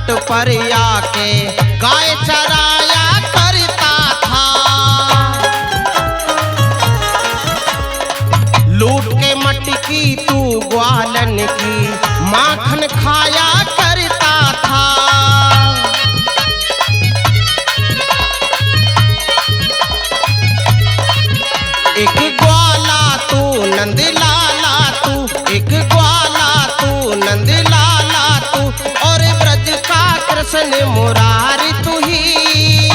तट पर आके गाय चराया करता था। लूट के मटकी तू ग्वालन की माखन खाया करता था। एक ग्वाला तू नंद लाला तू, एक ग्वाला तू नंद लाला तू, और ब्रज का कृष्ण मुरारी तू ही।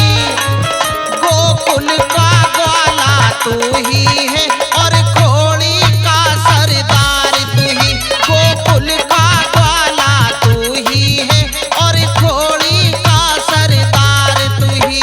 गोकुल का ग्वाला तू ही है और खोड़ी का सरदार तू ही। गोकुल का ग्वाला तू ही है और खोड़ी का सरदार तू ही।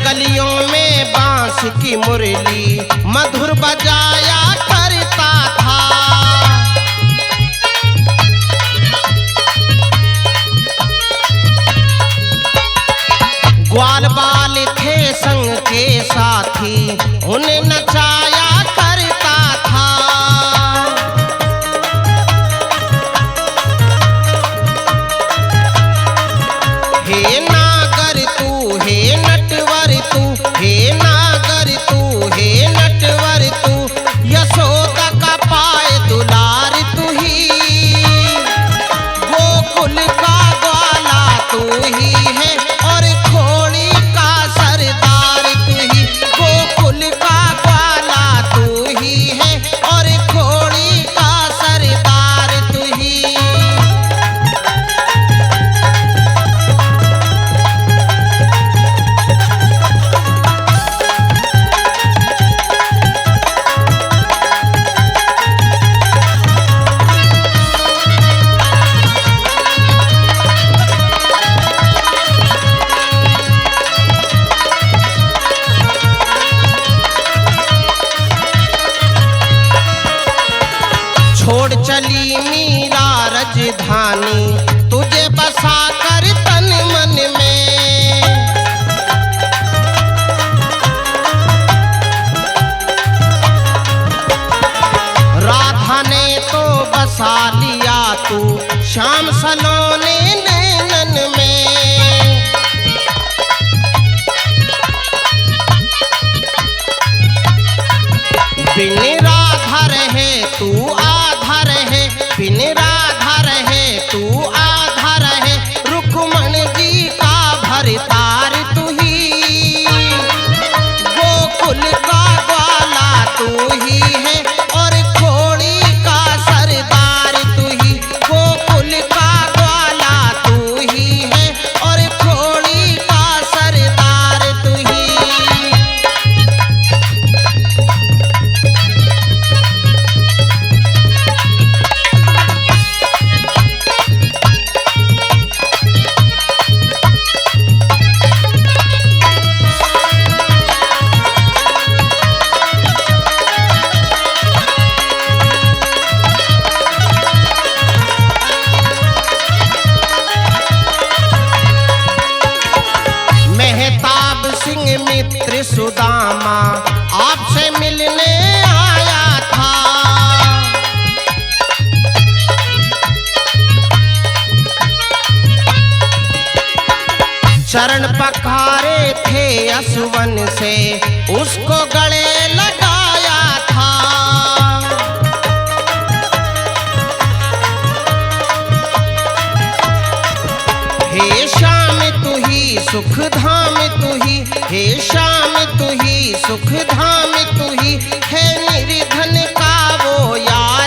गलियों में बांस की मुरली मधुर बजाया करता था। ग्वाल बाल थे संग के साथी, उन्हें नचाया करता था। हे नागर तू, हे नटवर तू, हे नागर तू, हे नटवर तू, यशोदा का पाए दुलार तू ही। गोकुल का ग्वाला तू ही है और खोड़ी का सरदार तू ही। गोकुल का ग्वाला तू ही है और खोड़ी का सरदार तू ही। छोड़ चली मीरा राजधानी, तुझे बसा कर तन मन में। राधा ने तो बसा लिया तू श्याम सलोने नैनन में। बिन राधा रहे तू आधा रहे, बिन राधा रहे तू आधा रहे, रुक्मण जी का भरतार तू ही। गोकुल का ग्वाला तू ही है और खोड़ी का सरदार तू ही। गोकुल का ग्वाला तू ही है और खोड़ी का सरदार तू ही। मेहताब सिंह मित्र सुदामा आपसे मिलने आया था। चरण पखारे थे असवन से, उसको गले लगाया था। हे श्याम तू ही सुख धाम तू ही, हे श्याम तू ही सुख धाम तू ही, है निर्धन का वो यार